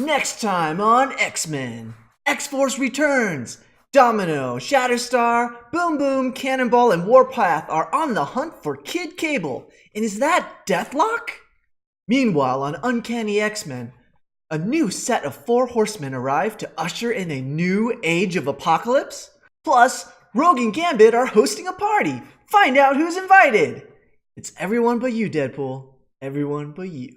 Next time on X-Men, X-Force returns. Domino, Shatterstar, Boom Boom, Cannonball, and Warpath are on the hunt for Kid Cable. And is that Deathlock? Meanwhile, on Uncanny X-Men, a new set of 4 horsemen arrive to usher in a new age of apocalypse. Plus, Rogue and Gambit are hosting a party. Find out who's invited. It's everyone but you, Deadpool. Everyone but you.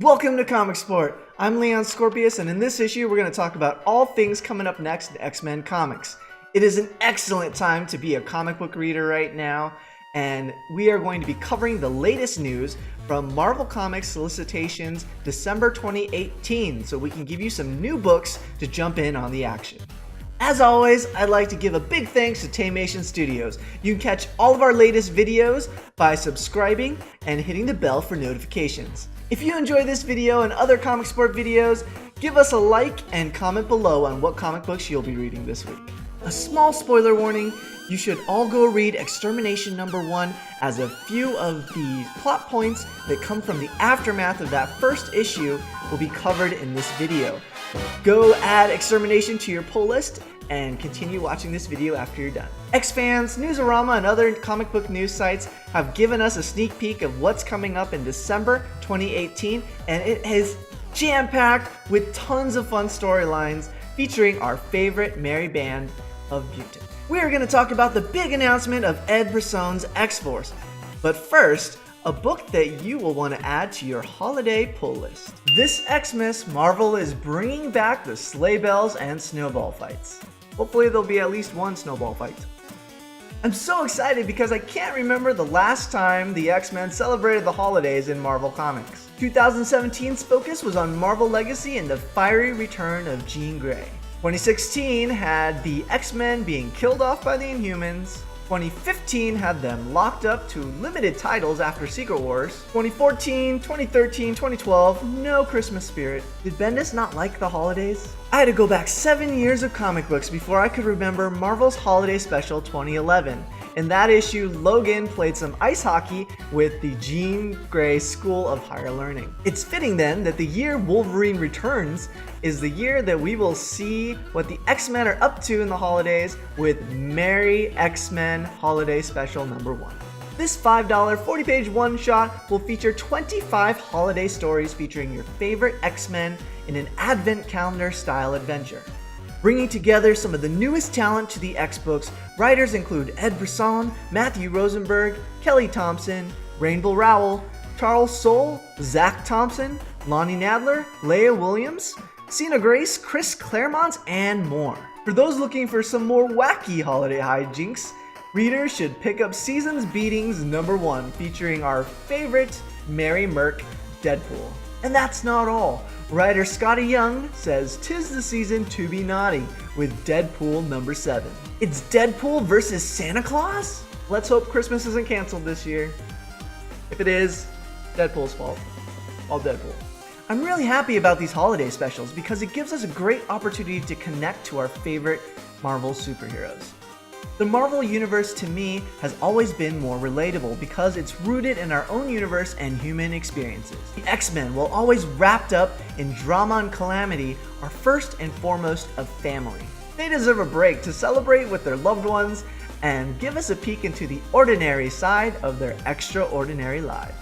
Welcome to Comic Sport. I'm Leon Scorpius, and in this issue, we're going to talk about all things coming up next in X-Men Comics. It is an excellent time to be a comic book reader right now, and we are going to be covering the latest news from Marvel Comics Solicitations December 2018, so we can give you some new books to jump in on the action. As always, I'd like to give a big thanks to Taymation Studios. You can catch all of our latest videos by subscribing and hitting the bell for notifications. If you enjoy this video and other Comic Sport videos, give us a like and comment below on what comic books you'll be reading this week. A small spoiler warning, you should all go read Extermination #1, as a few of the plot points that come from the aftermath of that first issue will be covered in this video. Go add Extermination to your pull list and continue watching this video after you're done. X-Fans, Newsarama, and other comic book news sites have given us a sneak peek of what's coming up in December 2018, and it is jam-packed with tons of fun storylines featuring our favorite merry band of mutants. We are going to talk about the big announcement of Ed Brisson's X-Force, but first, a book that you will want to add to your holiday pull list. This Xmas, Marvel is bringing back the sleigh bells and snowball fights. Hopefully there'll be at least one snowball fight. I'm so excited because I can't remember the last time the X-Men celebrated the holidays in Marvel Comics. 2017's focus was on Marvel Legacy and the fiery return of Jean Grey. 2016 had the X-Men being killed off by the Inhumans. 2015 had them locked up to limited titles after Secret Wars. 2014, 2013, 2012, no Christmas spirit. Did Bendis not like the holidays? I had to go back 7 years of comic books before I could remember Marvel's Holiday Special 2011. In that issue, Logan played some ice hockey with the Jean Grey School of Higher Learning. It's fitting then that the year Wolverine returns is the year that we will see what the X-Men are up to in the holidays with Merry X-Men Holiday Special #1. This $5 40-page one-shot will feature 25 holiday stories featuring your favorite X-Men in an advent calendar style adventure. Bringing together some of the newest talent to the X-Books, writers include Ed Brisson, Matthew Rosenberg, Kelly Thompson, Rainbow Rowell, Charles Soule, Zach Thompson, Lonnie Nadler, Leah Williams, Sina Grace, Chris Claremont, and more. For those looking for some more wacky holiday hijinks, readers should pick up Seasons Beatings #1, featuring our favorite Merry Merc, Deadpool. And that's not all. Writer Scotty Young says 'tis the season to be naughty with Deadpool #7. It's Deadpool versus Santa Claus? Let's hope Christmas isn't canceled this year. If it is, Deadpool's fault. All Deadpool. I'm really happy about these holiday specials because it gives us a great opportunity to connect to our favorite Marvel superheroes. The Marvel Universe to me has always been more relatable because it's rooted in our own universe and human experiences. The X-Men, while always wrapped up in drama and calamity, are first and foremost a family. They deserve a break to celebrate with their loved ones and give us a peek into the ordinary side of their extraordinary lives.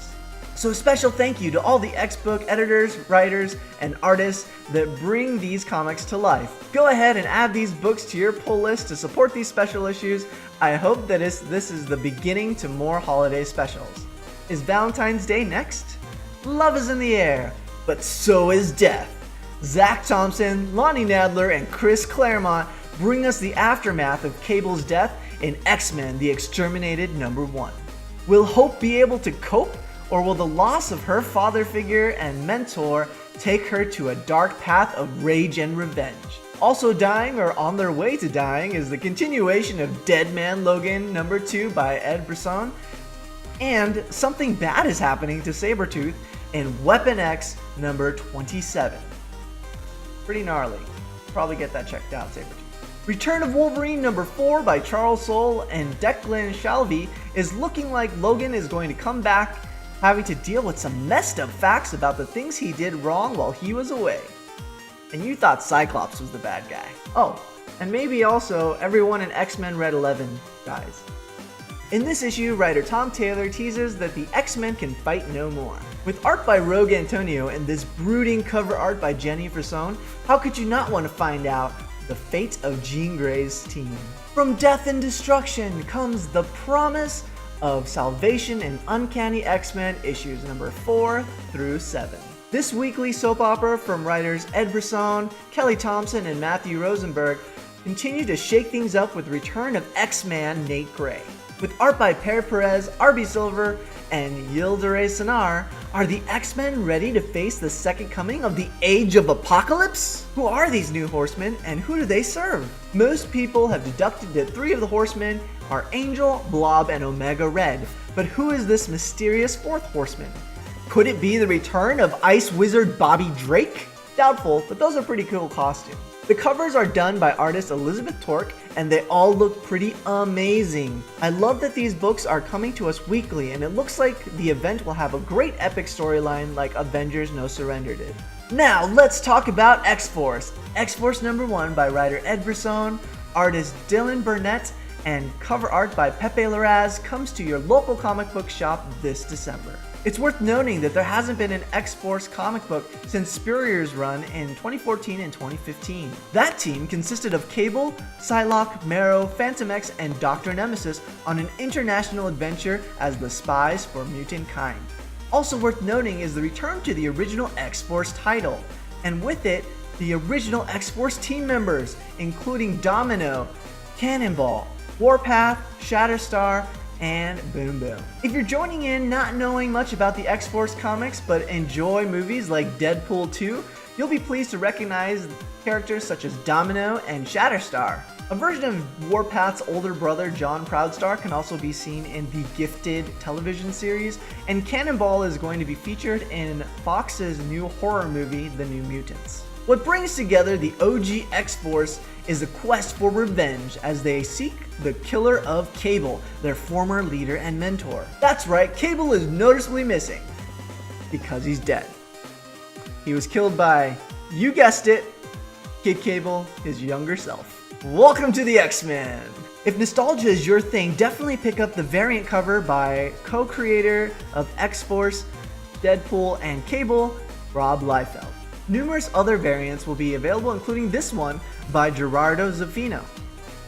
So a special thank you to all the X-Book editors, writers, and artists that bring these comics to life. Go ahead and add these books to your pull list to support these special issues. I hope that this is the beginning to more holiday specials. Is Valentine's Day next? Love is in the air, but so is death. Zach Thompson, Lonnie Nadler, and Chris Claremont bring us the aftermath of Cable's death in X-Men: The Exterminated #1. Will Hope be able to cope? Or will the loss of her father figure and mentor take her to a dark path of rage and revenge? Also dying or on their way to dying is the continuation of Dead Man Logan #2 by Ed Brisson, and something bad is happening to Sabretooth in Weapon X #27. Pretty gnarly. Probably get that checked out, Sabretooth. Return of Wolverine number 4 by Charles Soule and Declan Shalvey is looking like Logan is going to come back having to deal with some messed up facts about the things he did wrong while he was away. And you thought Cyclops was the bad guy. Oh, and maybe also everyone in X-Men Red 11 dies. In this issue, writer Tom Taylor teases that the X-Men can fight no more. With art by Rogue Antonio and this brooding cover art by Jenny Frasone, how could you not want to find out the fate of Jean Grey's team? From Death and Destruction comes the promise of salvation in Uncanny X-Men issues number 4 through 7. This weekly soap opera from writers Ed Brisson, Kelly Thompson, and Matthew Rosenberg continue to shake things up with the return of X-Man Nate Gray. With art by Per Perez, RB Silver, and Yildiray Cinar, are the X-Men ready to face the second coming of the Age of Apocalypse? Who are these new horsemen and who do they serve? Most people have deducted that 3 of the horsemen are Angel, Blob, and Omega Red, but who is this mysterious 4th horseman? Could it be the return of Ice Wizard Bobby Drake? Doubtful, but those are pretty cool costumes. The covers are done by artist Elizabeth Tork, and they all look pretty amazing. I love that these books are coming to us weekly, and it looks like the event will have a great epic storyline like Avengers No Surrender did. Now, let's talk about X-Force. X-Force number 1 by writer Ed Brisson, artist Dylan Burnett, and cover art by Pepe Larraz comes to your local comic book shop this December. It's worth noting that there hasn't been an X-Force comic book since Spurrier's run in 2014 and 2015. That team consisted of Cable, Psylocke, Marrow, Phantom X, and Dr. Nemesis on an international adventure as the spies for mutant kind. Also worth noting is the return to the original X-Force title, and with it, the original X-Force team members, including Domino, Cannonball, Warpath, Shatterstar, and Boom Boom. If you're joining in not knowing much about the X-Force comics but enjoy movies like Deadpool 2, you'll be pleased to recognize characters such as Domino and Shatterstar. A version of Warpath's older brother John Proudstar can also be seen in the Gifted television series, and Cannonball is going to be featured in Fox's new horror movie, The New Mutants. What brings together the OG X-Force is a quest for revenge as they seek the killer of Cable, their former leader and mentor. That's right, Cable is noticeably missing because he's dead. He was killed by, you guessed it, Kid Cable, his younger self. Welcome to the X-Men! If nostalgia is your thing, definitely pick up the variant cover by co-creator of X-Force, Deadpool, and Cable, Rob Liefeld. Numerous other variants will be available, including this one by Gerardo Zaffino.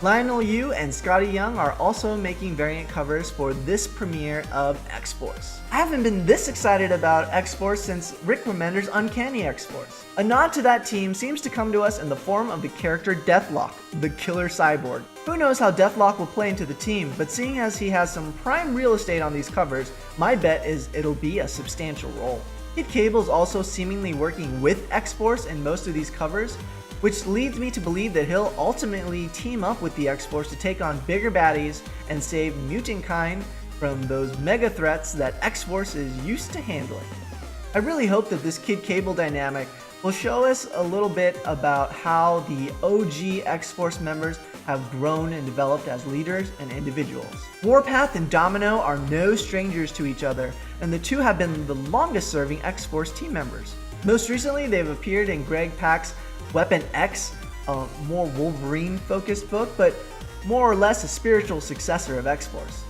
Lionel Yu and Scotty Young are also making variant covers for this premiere of X-Force. I haven't been this excited about X-Force since Rick Remender's Uncanny X-Force. A nod to that team seems to come to us in the form of the character Deathlock, the killer cyborg. Who knows how Deathlock will play into the team, but seeing as he has some prime real estate on these covers, my bet is it'll be a substantial role. Kid Cable is also seemingly working with X-Force in most of these covers, which leads me to believe that he'll ultimately team up with the X-Force to take on bigger baddies and save mutant kind from those mega threats that X-Force is used to handling. I really hope that this Kid Cable dynamic will show us a little bit about how the OG X-Force members have grown and developed as leaders and individuals. Warpath and Domino are no strangers to each other, and the two have been the longest serving X-Force team members. Most recently, they've appeared in Greg Pak's Weapon X, a more Wolverine-focused book, but more or less a spiritual successor of X-Force.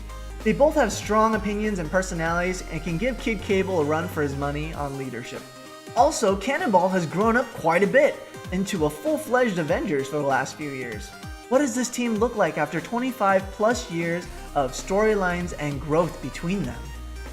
They both have strong opinions and personalities and can give Kid Cable a run for his money on leadership. Also, Cannonball has grown up quite a bit into a full-fledged Avengers for the last few years. What does this team look like after 25 plus years of storylines and growth between them?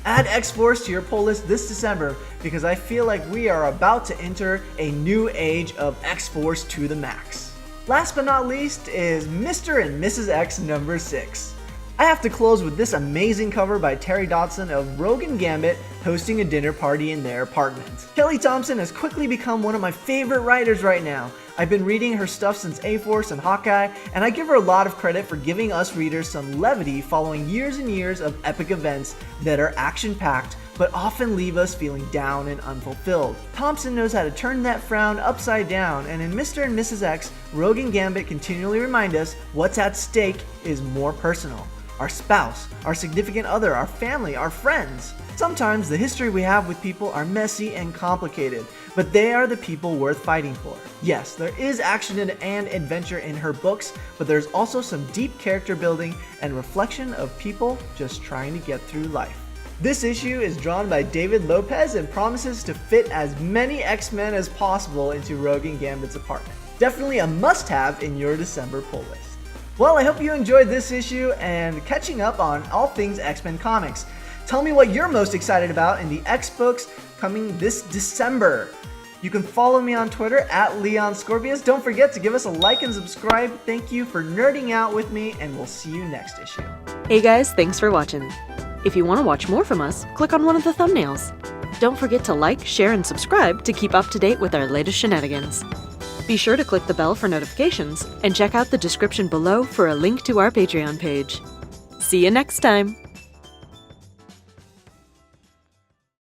Add X-Force to your pull list this December because I feel like we are about to enter a new age of X-Force to the max. Last but not least is Mr. and Mrs. X number 6. I have to close with this amazing cover by Terry Dodson of Rogue and Gambit hosting a dinner party in their apartment. Kelly Thompson has quickly become one of my favorite writers right now. I've been reading her stuff since A-Force and Hawkeye, and I give her a lot of credit for giving us readers some levity following years and years of epic events that are action-packed but often leave us feeling down and unfulfilled. Thompson knows how to turn that frown upside down, and in Mr. and Mrs. X, Rogue and Gambit continually remind us what's at stake is more personal. Our spouse, our significant other, our family, our friends. Sometimes the history we have with people are messy and complicated, but they are the people worth fighting for. Yes, there is action and adventure in her books, but there's also some deep character building and reflection of people just trying to get through life. This issue is drawn by David Lopez and promises to fit as many X-Men as possible into Rogue and Gambit's apartment. Definitely a must-have in your December pull list. Well, I hope you enjoyed this issue and catching up on all things X-Men comics. Tell me what you're most excited about in the X books coming this December. You can follow me on Twitter at Leon Scorpius. Don't forget to give us a like and subscribe. Thank you for nerding out with me, and we'll see you next issue. Hey guys, thanks for watching. If you want to watch more from us, click on one of the thumbnails. Don't forget to like, share, and subscribe to keep up to date with our latest shenanigans. Be sure to click the bell for notifications, and check out the description below for a link to our Patreon page. See you next time!